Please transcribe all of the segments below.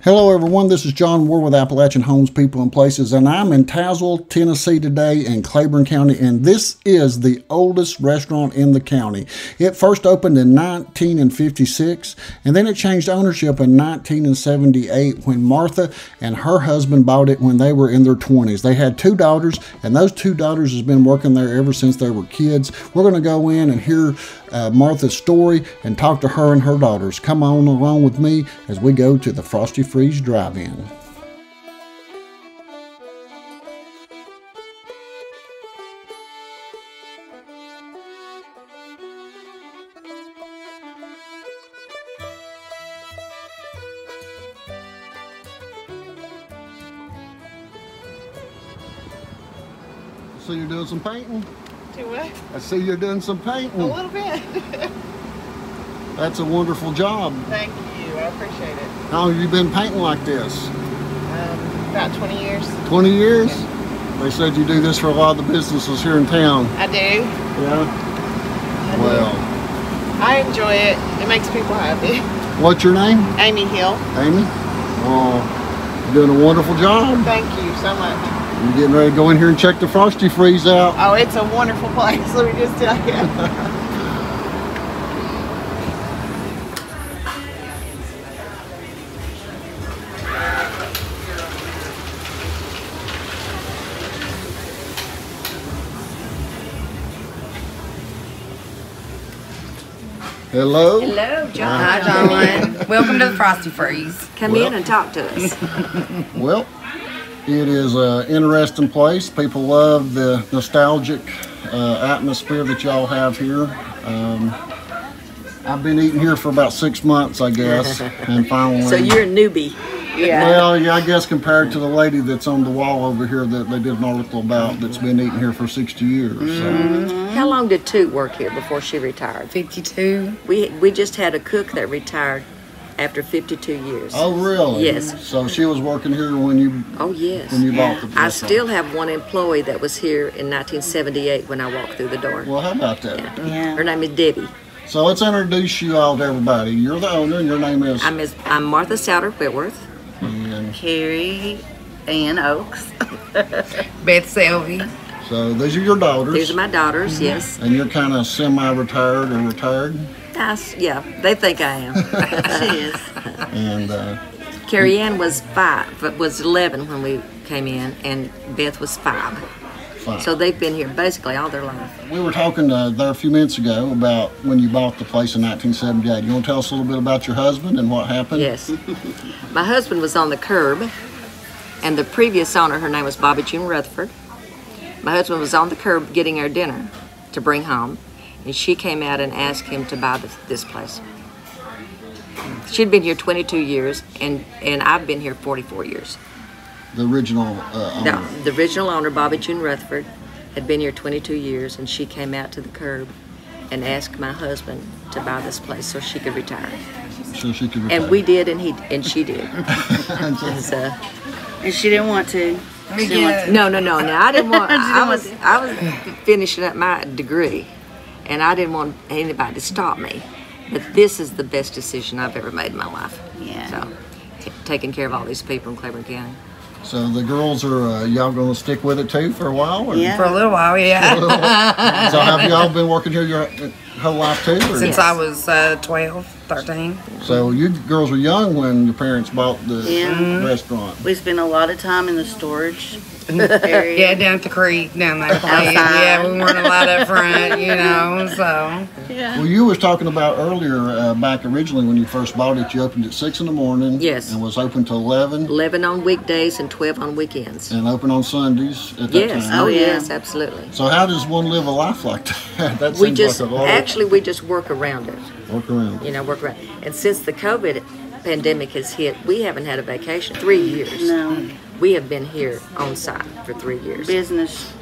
Hello everyone, this is John Ward with Appalachian Homes, People, and Places, and I'm in Tazewell, Tennessee today in Claiborne County, and this is the oldest restaurant in the county. It first opened in 1956, and then it changed ownership in 1978 when Martha and her husband bought it when they were in their 20s. They had two daughters, and those two daughters has been working there ever since they were kids. We're going to go in and hear Martha's story and talk to her and her daughters. Come on along with me as we go to the Frostee Freeze Drive-In. So you're doing some painting? Do what? I see you're doing some painting. A little bit. That's a wonderful job. Thank you. I appreciate it. How long have you been painting like this? About 20 years. 20 years? Yeah. They said you do this for a lot of the businesses here in town. I do. Yeah? Well. I enjoy it. It makes people happy. What's your name? Amy Hill. Amy? Well, you're doing a wonderful job. Thank you so much. You're getting ready to go in here and check the Frostee Freeze out. Oh, it's a wonderful place, let me just tell you. Hello. Hello, John. Hi, John. Welcome to the Frostee Freeze. Come in and talk to us. Well, it is an interesting place. People love the nostalgic atmosphere that y'all have here. I've been eating here for about 6 months, I guess, and finally. So you're a newbie. Yeah. Well, yeah, I guess compared to the lady that's on the wall over here that they did an article about that's been eating here for 60 years. So. How long did Toot work here before she retired? 52. We just had a cook that retired after 52 years. Oh, really? Yes. So she was working here when you. Oh, yes. When you bought the place. I still have one employee that was here in 1978 when I walked through the door. Well, how about that? Yeah. Her name is Debbie. So let's introduce you all to everybody. You're the owner, and your name is. I'm Martha Souter Whitworth. And Carrie Ann Oaks. Beth Selvey. so these are your daughters. These are my daughters, yes. And you're kind of semi-retired or retired. Yeah, they think I am. She is. And Carrie Ann was 11 when we came in, and Beth was 5. fine. So they've been here basically all their life. We were talking there a few minutes ago about when you bought the place in 1978. You want to tell us a little bit about your husband and what happened? Yes. My husband was on the curb, and the previous owner, her name was Bobby June Rutherford. My husband was on the curb getting her dinner to bring home, and she came out and asked him to buy this place. She'd been here 22 years, and I've been here 44 years. The original owner. No, the original owner, Bobby June Rutherford, had been here 22 years, and she came out to the curb and asked my husband to buy this place so she could retire. So she could retire. And we did, and she did. And she didn't want to. No. I didn't want. I was finishing up my degree, and I didn't want anybody to stop me. But this is the best decision I've ever made in my life. Yeah. So, taking care of all these people in Claiborne County. So the girls are y'all going to stick with it too for a while? Or? Yeah. For a little while, yeah. So have y'all been working here your whole life too? Or? Since I was 12, 13. So you girls were young when your parents bought the restaurant. We spent a lot of time in the storage area. Yeah, down at the creek, down there. Yeah, we weren't allowed up front, you know, so. Yeah. Well, you was talking about earlier, back originally when you first bought it, you opened at 6 in the morning. Yes. And was open till 11. 11 on weekdays and 12 on weekends. And open on Sundays at that Yes. time. Oh, yeah. yes, absolutely. So how does one live a life like that? That We seems just like a lot. actually we just work around it. Work around. You know, work around. And since the COVID pandemic has hit, we haven't had a vacation 3 years. No. We have been here on site for 3 years. Business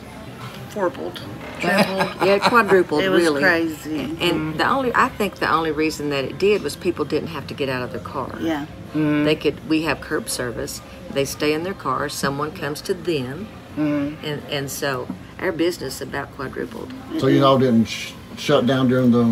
tripled. Yeah, quadrupled. It was really crazy. And I think the only reason that it did was people didn't have to get out of their car. Yeah. They could. We have curb service. They stay in their car. Someone comes to them, and so our business about quadrupled. So you all didn't shut down during the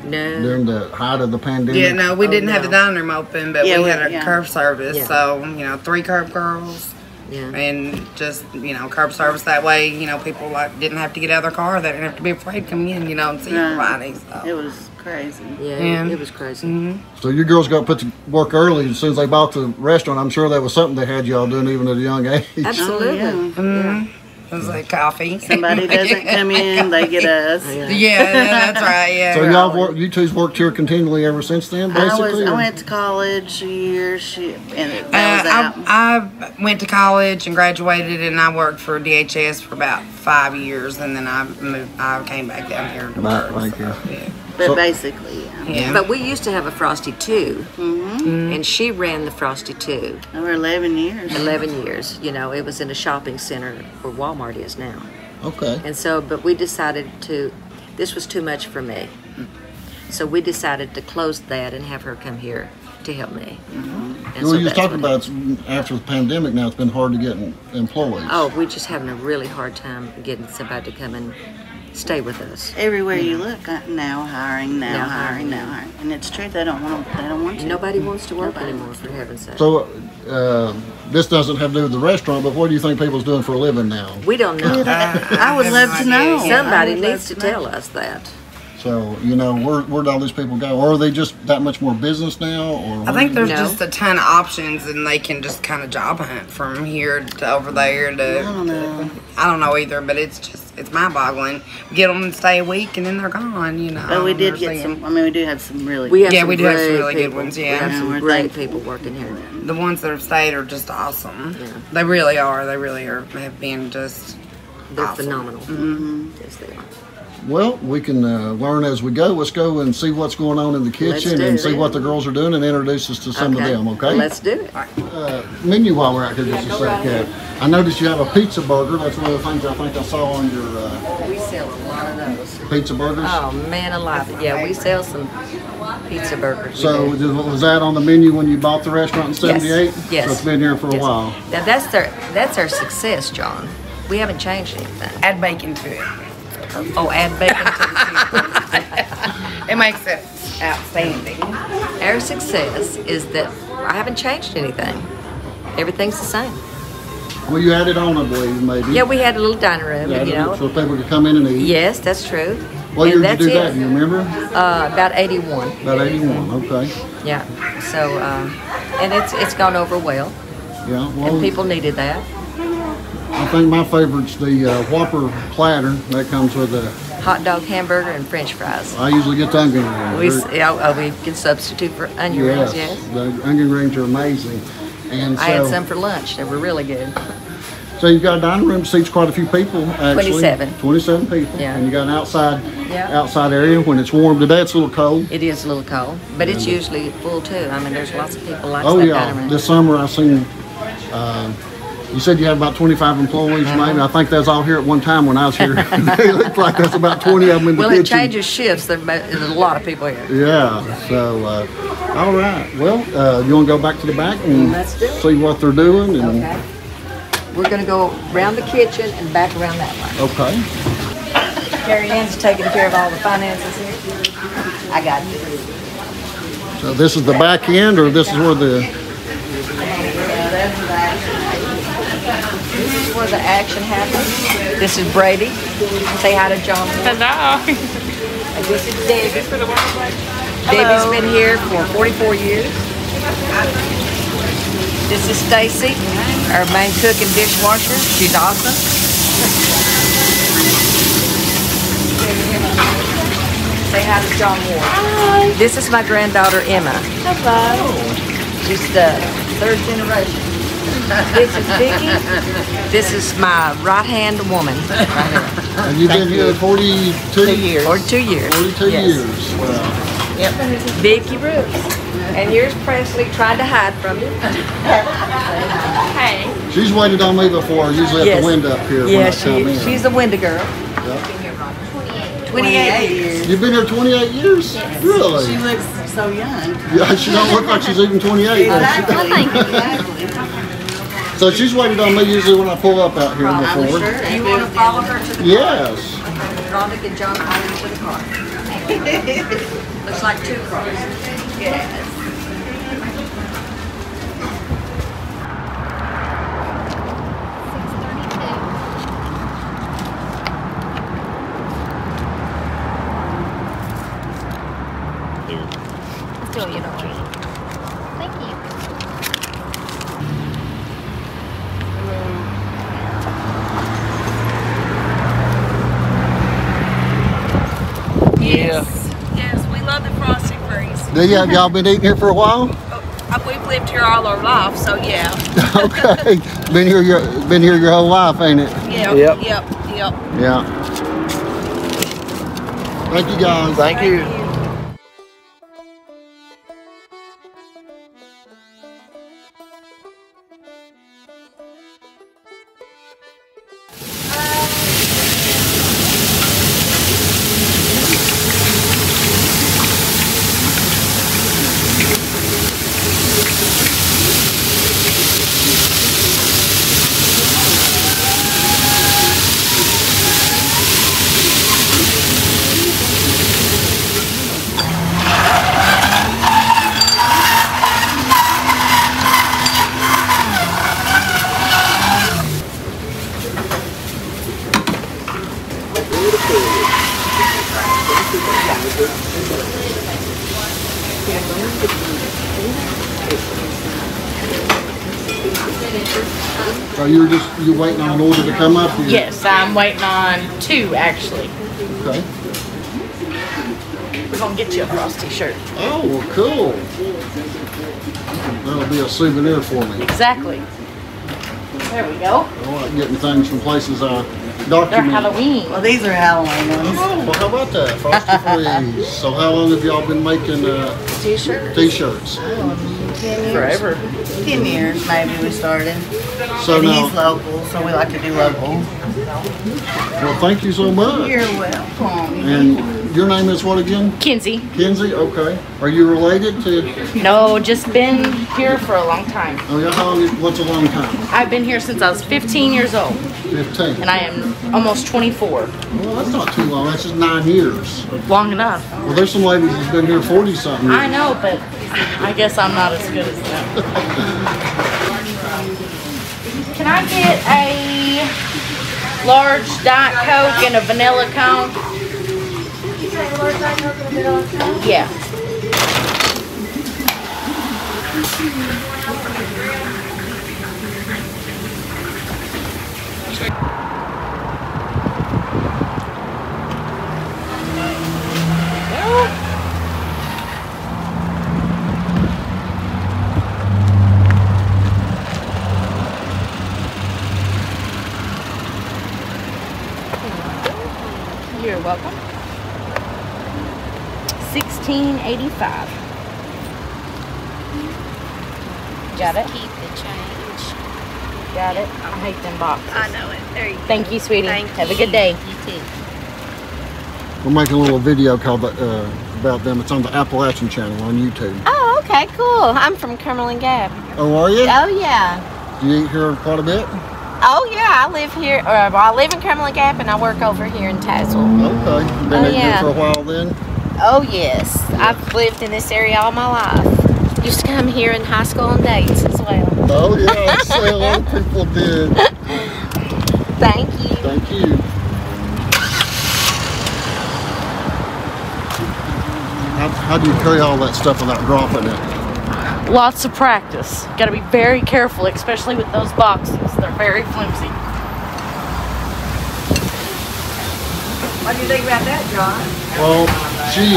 No. height of the pandemic? Yeah, no, we didn't have the no. dining room open, but Yeah, we had a yeah. curb service. Yeah. So, 3 curb girls. Yeah. And just, curb service that way, people didn't have to get out of their car. They didn't have to be afraid to come in, and see everybody. So. It was crazy. Yeah, Yeah. it was crazy. Mm-hmm. So your girls got put to work early as soon as they bought the restaurant. I'm sure that was something they had y'all doing even at a young age. Absolutely. Oh, Yeah. It was like coffee. Somebody doesn't come in, they get us. Yeah, that's right. Yeah. So you two's worked here continually ever since then, basically? I went to college a year, and that was out. I went to college and graduated, and I worked for DHS for about 5 years, and then I came back down here to work. Thank you. Yeah. But basically, Yeah. But we used to have a Frostee too, Mm-hmm. and she ran the Frostee too. over 11 years. 11 years. It was in a shopping center where Walmart is now. Okay. And so, but we decided this was too much for me. So we decided to close that and have her come here to help me. And Well, so you was that's talking what about after the pandemic now, it's been hard to get employees. Oh, we're just having a really hard time getting somebody to come and stay with us. Everywhere you look, now hiring, now Now hiring, hiring. now hiring. And it's true, they don't want to. Nobody wants to work Nobody anymore, for heaven's sake. So this doesn't have to do with the restaurant, but what do you think people's doing for a living now? We don't know. I would love to know. Somebody I would love needs to know. tell us that. So, where'd all these people go? Or are they just that much more business now? Or I think there's No. just a ton of options, and they can just kind of job hunt from here to over there. To I don't know. I don't know either, but it's mind-boggling. Get them and stay a week, and then they're gone. But we did They're get saying- some, we do have some really We have Yeah, some we do have some great really good people. ones, We yeah. have Yeah, some we're great thankful. people working here. The ones that have stayed are just awesome. Yeah. They really are. They really are. Have been just. They're Awesome. phenomenal. Mm-hmm. Yes, they are. Well, we can learn as we go. Let's go and see what's going on in the kitchen do and see that. what the girls are doing and introduce us to some of them, okay? Let's do it. Menu while we're out here just a second. I noticed you have a pizza burger. That's one of the things I think I saw on your We sell a lot of those. pizza burgers. Oh, man alive. Yeah, we sell some pizza burgers. We So do. was that on the menu when you bought the restaurant in '78? Yes. So it's been here for a Yes. while. Now, that's our success, John. We haven't changed anything. Add bacon to it. Oh, add bacon to It makes it outstanding. Our success is that I haven't changed anything. Everything's the same. Well, you added on, I believe, maybe. Yeah, we had a little dining room, So people could come in and eat. Yes, that's true. What And year did that's you do it. that? Do you remember? About 81. About 81, okay. Yeah. So, and it's gone over well, Yeah, well, and people needed that. I think my favorite's the Whopper platter. That comes with a, Hot dog, hamburger, and French fries. I usually get the onion rings. We can substitute for onion rings. Yes. The onion rings are amazing. And so, I had some for lunch. They were really good. So you've got a dining room, seats quite a few people, actually. 27. 27 people. Yeah. And you got an outside Yeah. outside area. When it's warm today, it's a little cold. It is a little cold, but it's usually full too. I mean, there's lots of people like Oh that yeah, dining room. this summer I seen. You said you had about 25 employees, maybe. I think that's all here at one time when I was here. It looked like there's about 20 of them in the Well, kitchen. it changes shifts. There's a lot of people here. Yeah. So, all right. Well, you want to go back to the back and Let's do it. see what they're doing? And, Okay. We're going to go around the kitchen and back around that way. Okay. Carrie Ann's taking care of all the finances here. I got you. So this is the back end, or this is where the? This is where the action happens. This is Brady. Say hi to John. Hello. And this is David. Debbie's been here for 44 years. This is Stacy, our main cook and dishwasher. She's awesome. Say hi to John Ward. Hi. This is my granddaughter Emma. Hello. She's the third generation. This is Vicky. This is my right-hand woman right here. And you've been here 42 years. 42 years. 42 Yes. years. Wow. Yep. Vicky Roots. And here's Presley trying to hide from you. Hey. She's waited on me before. Usually at Yes. the window up here when I Yeah, come in. she's a window girl. Yep. 28 years. You've been here 28 years? Really? She looks so young. Yeah, she don't look like she's even 28. does she? Exactly. So she's waited on me usually when I pull up out here I'm before. sure. You want to follow her to the Yes. Rhonda, get John out into the car. Looks like 2 cars. Yes. Still, you don't read. Thank you. Yes, we love the Frosty Freeze. Have y'all been eating here for a while? We've lived here all our life, so yeah. Okay. Been here your whole life, ain't it? Yep. Yeah. Thank you guys. Thank you. So you're waiting on an order to come up here? Yes, I'm waiting on 2 actually. Okay. We're gonna get you a Frosty shirt. Oh, well, cool. That'll be a souvenir for me. Exactly. There we go. I like getting things from places I They're document. Halloween. Well, these are Halloween ones. Oh, well, how about that? Frosty Freeze. So how long have y'all been making T-shirts. t-shirts? 10 years. Forever. 10 years maybe we started. So And now, he's local, so we like to do local. well, thank you so much. You're welcome. And your name is what again? Kinsey. Kinsey? Okay. Are you related to? No, just been here for a long time. Oh, yeah. How long? What's a long time? I've been here since I was 15 years old, 15. and I am almost 24. Well, that's not too long. That's just 9 years. Long enough. Well, there's some ladies that's been here 40 something years. I know, but I guess I'm not as good as them. Can I get a large Diet Coke and a vanilla cone? Yeah. You're welcome. $16.85. Got it? Keep the change. Got it? I hate them boxes. I know it. There you go. Thank you, sweetie. Thank Have a you. good day. You too. We're making a little video called about them. It's on the Appalachian channel on YouTube. Oh, okay, cool. I'm from Cumberland Gap. Oh, are you? Oh, yeah. Do you eat here quite a bit? Oh, yeah, I live here, well, I live in Cumberland Gap and I work over here in Tazewell. Okay. Been Oh, eating yeah. here for a while then? Oh, yes. I've lived in this area all my life. Used to come here in high school on dates as well. Oh, yeah. I say a lot of people did. Thank you. Thank you. How do you carry all that stuff without dropping it? Lots of practice. Got to be very careful, especially with those boxes. They're very flimsy. What do you think about that, John? Well, she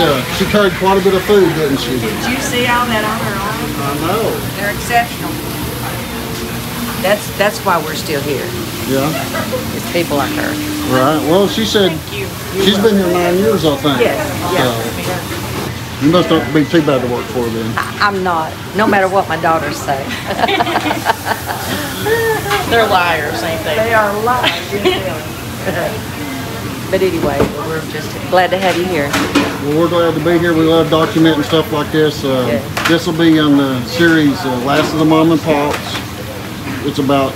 carried quite a bit of food, didn't she? Did you see all that on her arm? I know. They're exceptional. That's why we're still here. Yeah. It's people like her. Right. Well, she said she's been here 9 years, I think. Yes. Yeah. So, you must not be too bad to work for then. I'm not. No matter what my daughters say. They're liars, ain't they? They are lies. But anyway, we're just glad to have you here. Well, we're glad to be here. We love documenting stuff like this. This will be on the series Last of the Mom and Pops. It's about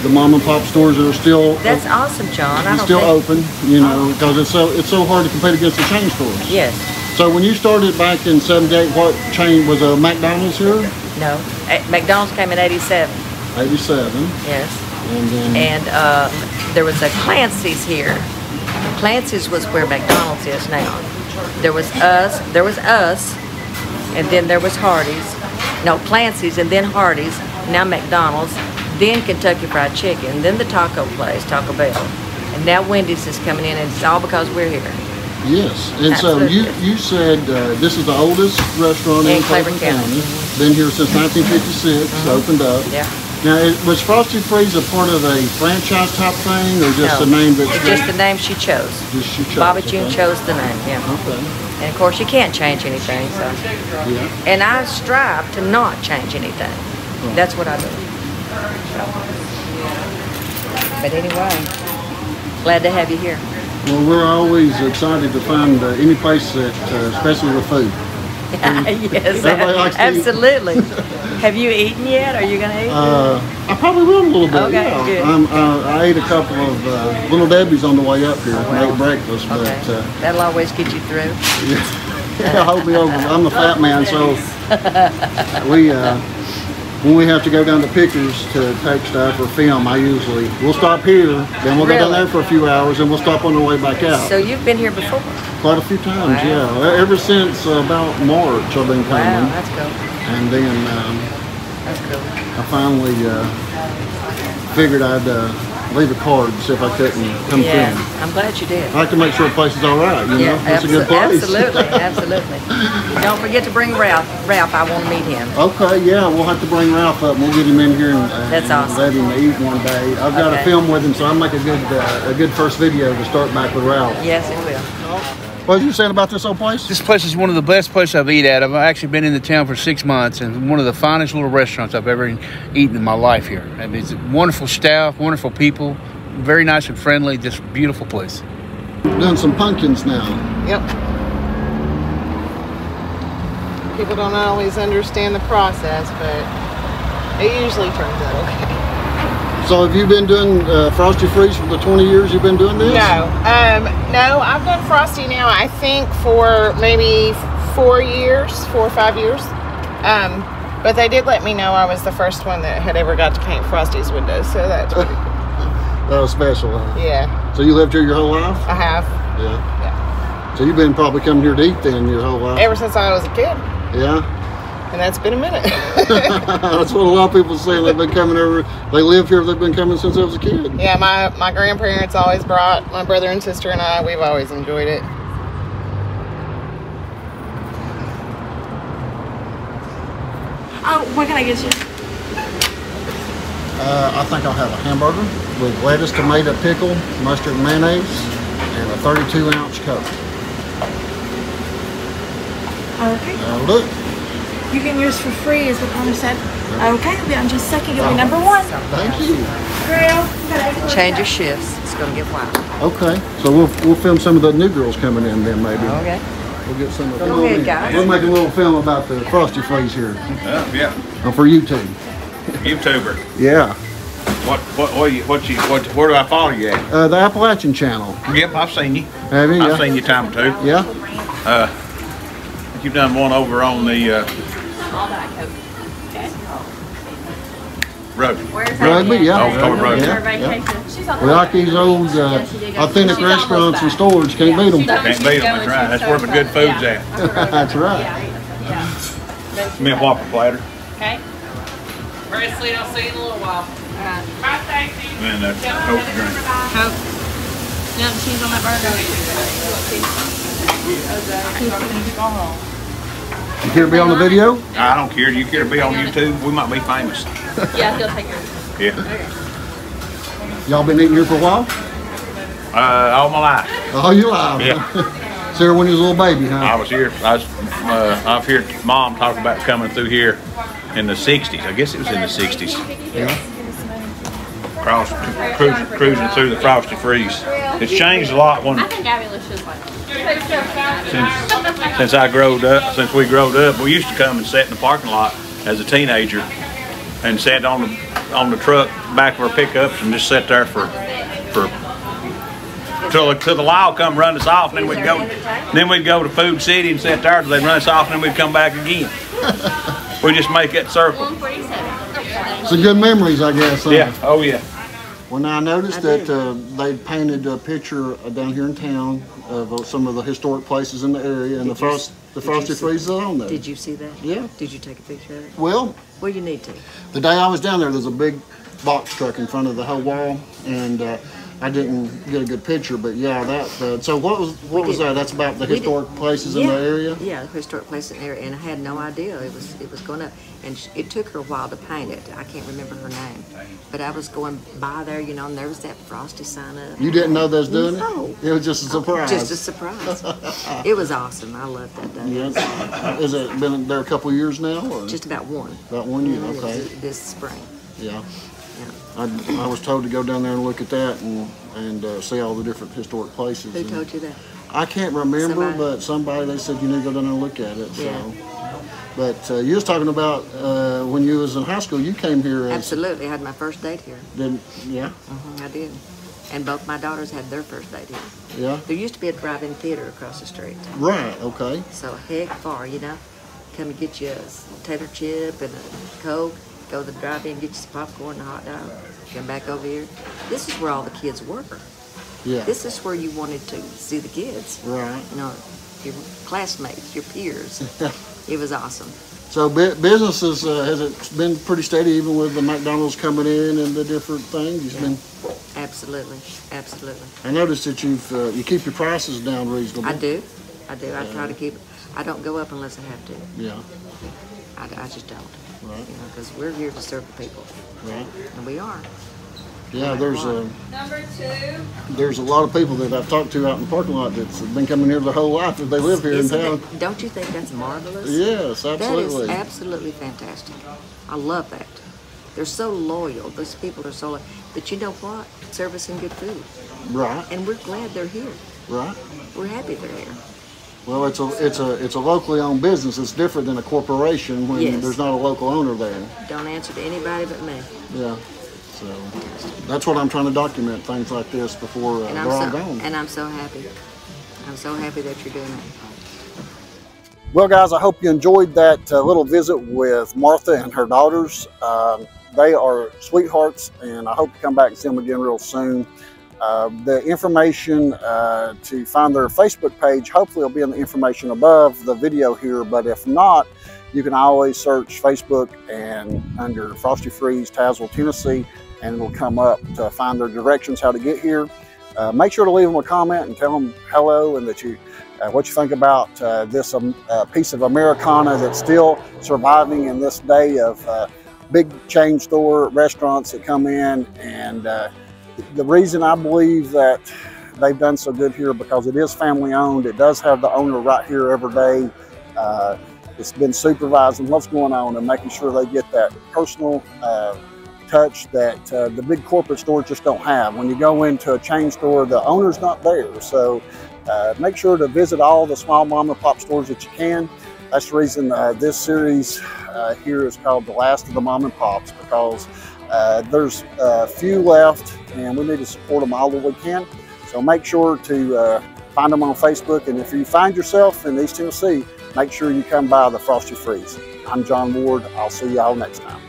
the mom and pop stores that are still That's awesome, John. I don't still think... open, you know, because it's so hard to compete against the chain stores. Yes. So when you started back in '78, what chain was a McDonald's here? No. McDonald's came in 87. 87. Yes. And then There was a Clancy's here. Clancy's was where McDonald's is now. There was us, and then there was Hardee's. No, Clancy's, and then Hardee's, now McDonald's, then Kentucky Fried Chicken, then the taco place, Taco Bell. And now Wendy's is coming in, and it's all because we're here. yes, and Absolutely. so you said this is the oldest restaurant in Claiborne County. Been here since 1956, opened up. Yeah. Now, was Frostee Freeze a part of a franchise type thing, or just No, a name that it's just the name she chose. Just she chose? Bobby June okay. chose the name, yeah. Okay. And of course, you can't change anything, so. Yeah. And I strive to not change anything. That's what I do. So. But anyway, glad to have you here. Well, we're always excited to find any place that, especially with food. Yes, Everybody likes to eat. absolutely. Have you eaten yet? Are you going to eat? I probably will a little bit. Okay, yeah. good. I ate a couple of Little Debbie's on the way up here. I ate breakfast, Okay. but That'll always get you through. yeah, hold me over. I'm the fat man, so when we have to go down to Pickers to take stuff or film, we'll stop here, then we'll go down there for a few hours, and we'll stop on the way back out. So you've been here before? Quite a few times, Wow. yeah. Ever since about March, I've been coming. Wow, that's cool. And then That's cool. I finally figured I'd leave a card to see if I couldn't come Yeah, film. I'm glad you did. I like to make sure the place is all right, you know? It's a good place. Absolutely, absolutely. Don't forget to bring Ralph. Ralph, I want to meet him. Okay, yeah, we'll have to bring Ralph up. We'll get him in here and That's awesome. let him eat one day. I've got to Okay. film with him, so I'll make a good first video to start back with Ralph. Yes, it will. What was you saying about this old place? This place is one of the best places I've eaten at. I've actually been in the town for 6 months, and one of the finest little restaurants I've ever eaten in my life here. I mean, it's wonderful staff, wonderful people, very nice and friendly, just a beautiful place. Doing some pumpkins now. Yep. People don't always understand the process, but it usually turns out okay. So have you been doing Frostee Freeze for the 20 years you've been doing this? No, no, I've done Frosty now, I think, for maybe 4 or 5 years. But they did let me know I was the first one that had ever got to paint Frosty's windows, so that's pretty cool. That was special, huh? Yeah, So you lived here your whole life? I have. Yeah. Yeah. So you've been probably coming here to eat then your whole life? Ever since I was a kid, Yeah. and that's been a minute. That's what a lot of people say. They've been coming over. They live here. They've been coming since I was a kid. Yeah, my grandparents always brought my brother and sister and I. We've always enjoyed it. Oh, what can I get you? I think I'll have a hamburger with lettuce, tomato, pickle, mustard, and mayonnaise, and a 32-ounce Coke. Okay. That'll do it. You can use for free, is what Connor said. Okay, I'll be on just a second. You'll be number one. Thank you. Girl. Change your shifts. It's going to get wild. Okay, so we'll film some of the new girls coming in then maybe. Okay. We'll get some of Go them. ahead, guys. We'll make a little film about the Frostee Freeze here. Yeah, For YouTube. YouTuber. Yeah. Where do I follow you at? The Appalachian channel. Yep, I've seen you. Have you? I've Yeah. seen you a time or two. Yeah. You've done one over on the road. Rugby, yeah. Oh, Toward Road. Yeah, yeah. We like these old authentic restaurants and stores. Can't beat them. Can't beat them, that's right. That's where the good food's at. That's right. Give me a Whopper platter. Okay. Presley, I'll see you in a little while. And a Coke drink. Coke. No, cheese on that burger. You care to be on the video? I don't care. Do you care to be on YouTube? We might be famous. Yeah, he'll take yours. Yeah. Y'all been eating here for a while? All my life. Oh, you live. Yeah. Sarah, when you was a little baby, huh? I was here. I've heard Mom talk about coming through here in the 60s. I guess it was in the 60s. Yeah. Cruising through the Frostee Freeze. It's changed a lot when since we growed up. We used to come and sit in the parking lot as a teenager and sat on on the truck, back of our pickups, and just sit there for till the law come run us off, and then we'd go to Food City and sit there till they run us off, and then we'd come back again. We just make that circle. Some good memories, I guess. Huh? Yeah. Oh yeah. Well, now I noticed that they painted a picture down here in town of some of the historic places in the area, and the Frostee Freeze is on there. Did you see that? Yeah. Did you take a picture of it? Well, you need to. The day I was down there's a big box truck in front of the whole wall, and I didn't get a good picture, but yeah, that. So what was that? That's about the historic places in the area. Yeah, the historic places in the area, and I had no idea it was going up, and it took her a while to paint it. I can't remember her name, but I was going by there, you know, and there was that Frostee sign up. You didn't know they was doing it? It was just a surprise. Just a surprise. It was awesome. I loved that day. Yeah. Has it been there a couple years now? Or? Just about one. About 1 year. Okay. This spring. Yeah. I was told to go down there and look at that and see all the different historic places. Who told you that? I can't remember, but somebody, they said you need to go down there and look at it. So. But you was talking about when you was in high school, you came here. Absolutely, I had my first date here. Yeah? I did. And both my daughters had their first date here. Yeah? There used to be a drive-in theater across the street. Right, okay. So heck far, you know. Come and get you a tater chip and a Coke. Go to the drive-in, get you some popcorn and a hot dog. Come back over here. This is where all the kids were. Yeah. This is where you wanted to see the kids. Right. You know, your classmates, your peers. It was awesome. So businesses, has it been pretty steady even with the McDonald's coming in and the different things? Absolutely, absolutely. I noticed that you keep your prices down reasonably. I do. I try to keep. I don't go up unless I have to. Yeah. I just don't. Right. You know, because we're here to serve the people. Right. And we are. Yeah, there's a lot of people that I've talked to out in the parking lot that's been coming here their whole life if they live here in town. Don't you think that's marvelous? Yes, absolutely. That is absolutely fantastic. I love that. They're so loyal. Those people are so loyal. But you know what? Service and good food. Right. And we're glad they're here. Right. We're happy they're here. Well, it's a locally owned business. It's different than a corporation when there's not a local owner there. Don't answer to anybody but me. Yeah. So that's what I'm trying to document, things like this before they're all gone. And I'm so happy. I'm so happy that you're doing it. Well, guys, I hope you enjoyed that little visit with Martha and her daughters. They are sweethearts, and I hope to come back and see them again real soon. The information to find their Facebook page hopefully will be in the information above the video here, but if not, you can always search Facebook and under Frostee Freeze, Tazewell, Tennessee, and it'll come up to find their directions how to get here. Make sure to leave them a comment and tell them hello and that what you think about this piece of Americana that's still surviving in this day of big chain store restaurants that come in. And the reason I believe that they've done so good here because it is family owned. It does have the owner right here every day. It's been supervising what's going on and making sure they get that personal touch that the big corporate stores just don't have. When you go into a chain store, the owner's not there. So make sure to visit all the small mom and pop stores that you can. That's the reason this series here is called The Last of the Mom and Pops, because there's a few left and we need to support them all that we can. So make sure to find them on Facebook, and if you find yourself in East Tennessee, make sure you come by the Frostee Freeze. I'm John Ward. I'll see y'all next time.